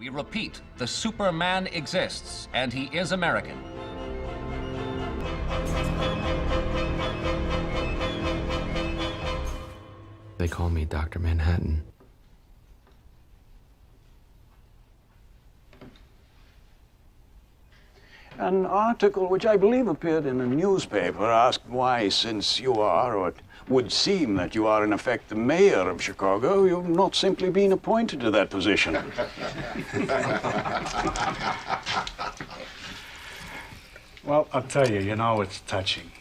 We repeat, the Superman exists, and he is American. They call me Dr. Manhattan. An article which I believe appeared in a newspaper asked why, since you are, or it would seem that you are in effect the mayor of Chicago, you've not simply been appointed to that position. Well, I'll tell you, it's touching.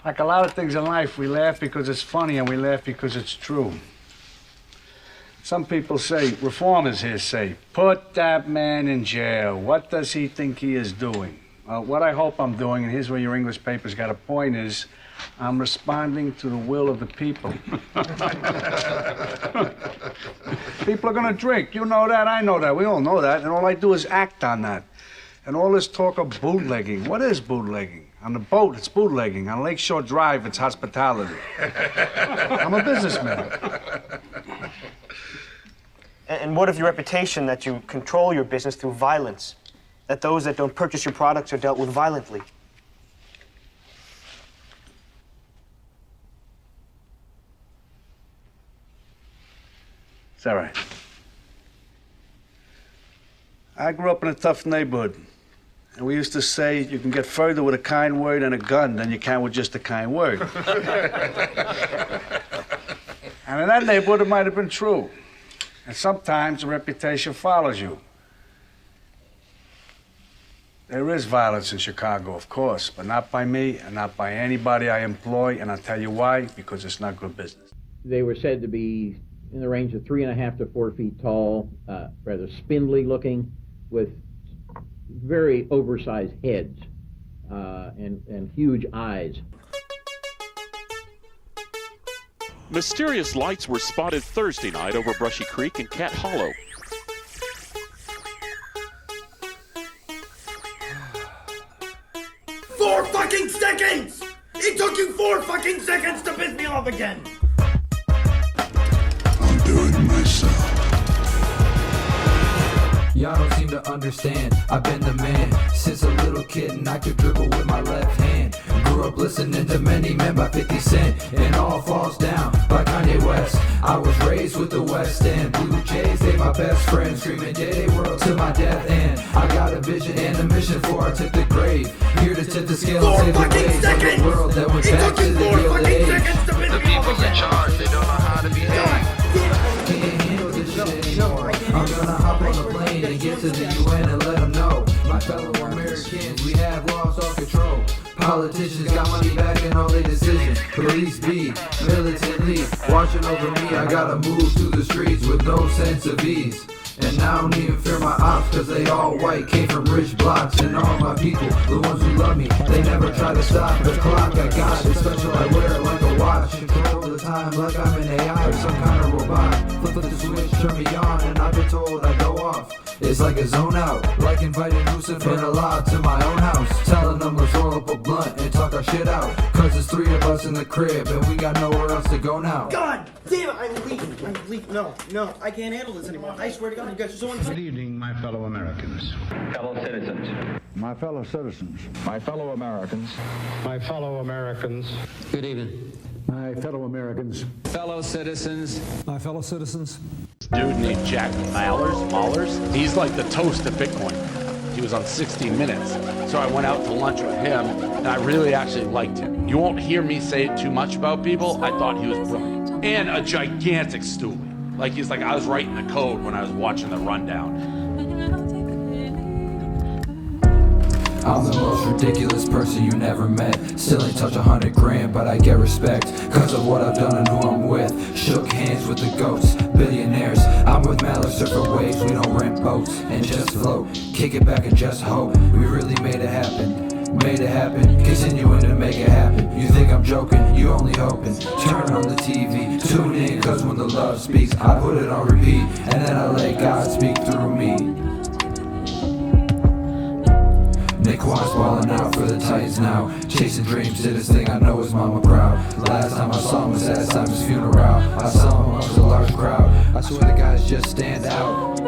Like a lot of things in life, we laugh because it's funny and we laugh because it's true. Some people say, reformers here say, put that man in jail. What does he think he is doing? Well, what I hope I'm doing, and here's where your English paper's got a point, is I'm responding to the will of the people. People are gonna drink. You know that, I know that, we all know that, and all I do is act on that. And all this talk of bootlegging, what is bootlegging? On the boat, it's bootlegging. On Lakeshore Drive, it's hospitality. I'm a businessman. And what of your reputation that you control your business through violence? That those that don't purchase your products are dealt with violently? It's all right. I grew up in a tough neighborhood. And we used to say you can get further with a kind word and a gun than you can with just a kind word. And in that neighborhood, it might have been true. And sometimes a reputation follows you. There is violence in Chicago, of course, but not by me and not by anybody I employ, and I'll tell you why, because it's not good business. They were said to be in the range of 3.5 to 4 feet tall, rather spindly looking, with very oversized heads and huge eyes. Mysterious lights were spotted Thursday night over Brushy Creek and Cat Hollow. Four fucking seconds! It took you 4 fucking seconds to piss me off again! I'll do it myself. Y'all don't seem to understand, I've been the man since a little kid, and I could dribble with my left hand. Grew up listening to Many Men by 50 Cent, and All Falls Down by Kanye West. I was raised with the West End, Blue Jays, they my best friends, screaming yeah, they world to my death end. I got a vision and a mission before I tip the grave, here to tip the scale and save the ways of the world that went back to the Gilded Age. The people's in charge, they don't know how to behave. Can't handle this shit anymore. I'm gonna hop on a plane and get to the UN and let them know, my fellow Americans, we have lost all control. Politicians got money back in all their decisions. Police be militantly watching over me. I gotta move through the streets with no sense of ease. And I don't even fear my ops, cause they all white, came from rich blocks. And all my people, the ones who love me, they never try to stop the clock. I got it special, I wear it like a watch. Control the time like I'm an AI or some kind of robot. Flip the switch, turn me on, and I've been told I go off. It's like a zone out, like inviting Lucifer and Allah to my own house. Telling them let's roll up a blunt and talk our shit out. Cause there's 3 of us in the crib and we got nowhere else to go now. God damn it, I'm leaving. No, I can't handle this anymore. I swear to God, you guys are so Good evening, my fellow Americans. Fellow citizens. My fellow citizens. My fellow Americans. My fellow Americans. Good evening. My fellow Americans. Fellow citizens. My fellow citizens. Dude named Jack Mallers. He's like the toast of Bitcoin. He was on 60 Minutes. So I went out to lunch with him, and I really actually liked him. You won't hear me say too much about people. I thought he was brilliant. And a gigantic stoolie. He's like, I was writing the code when I was watching the rundown. I'm the most ridiculous person you never met. Still ain't touch 100 grand, but I get respect cause of what I've done and who I'm with. Shook hands with the goats, billionaires. I'm with Mallard, surfing waves, we don't rent boats and just float. Kick it back and just hope we really made it happen. Made it happen, continuing to make it happen. You think I'm joking, you only hoping. Turn on the TV, tune in, cause when the love speaks, I put it on repeat, and then I let God speak through me. Naquan's balling out for the Titans now. Chasing dreams, did his thing, I know his mama proud. Last time I saw him was at Simon's funeral. I saw him amongst a large crowd. I swear the guys just stand out.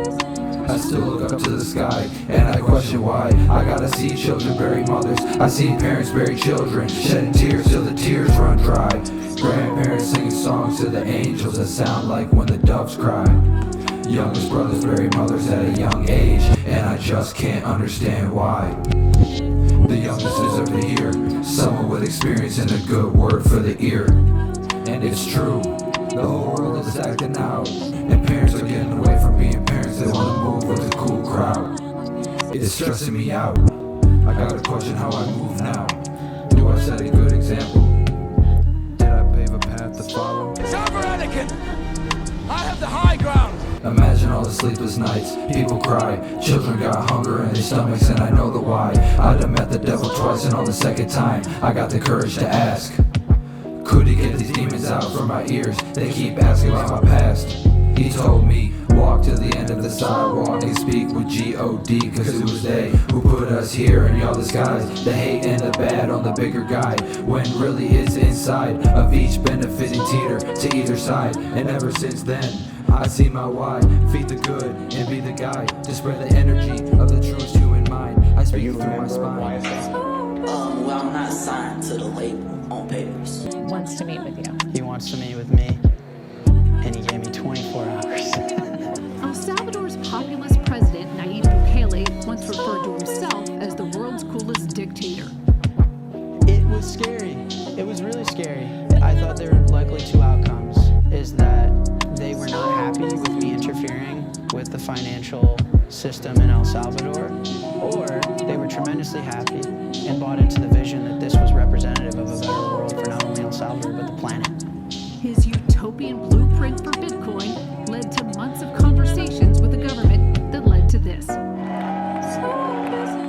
I still look up to the sky, and I question why. I gotta see children bury mothers. I see parents bury children, shedding tears till the tears run dry. Grandparents singing songs to the angels that sound like when the doves cry. Youngest brothers bury mothers at a young age, and I just can't understand why. The youngest deserve to hear someone with experience and a good word for the ear. And it's true, the whole world is acting out, and parents are getting away from being parents. They wanna move with a cool crowd. It's stressing me out. I gotta question how I move now. Do I set a good example? Did I pave a path to follow? Time for Anakin! I have the high ground! Imagine all the sleepless nights, people cry, children got hunger in their stomachs, and I know the why. I done met the devil twice, and on the second time, I got the courage to ask. Could he get these demons out from my ears? They keep asking about my past. He told me, walk to the end of the sidewalk and speak with G-O-D, cause it was they who put us here, and y'all disguise the hate and the bad on the bigger guy, when really it's inside of each benefiting teeter to either side. And ever since then, I see my why, feed the good and be the guy to spread the energy of the truest human mind. I speak through my spine. Well, I'm not signed to the label on papers. Wants to meet with you. He wants to meet with me, and he gave me 24 hours. El Salvador's populist president, Nayib Bukele, once referred to himself as the world's coolest dictator. It was scary. It was really scary. I thought there were likely two outcomes, is that they were not happy with me interfering with the financial system in El Salvador, or they were tremendously happy and bought into the vision that this was representative of a better world for not only El Salvador, but the planet. His utopian blueprint for Bitcoin led to months of conversations with the government that led to this.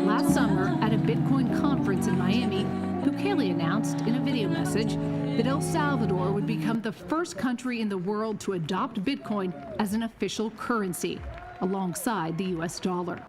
Last summer, at a Bitcoin conference in Miami, Bukele announced in a video message that El Salvador would become the first country in the world to adopt Bitcoin as an official currency, alongside the US dollar.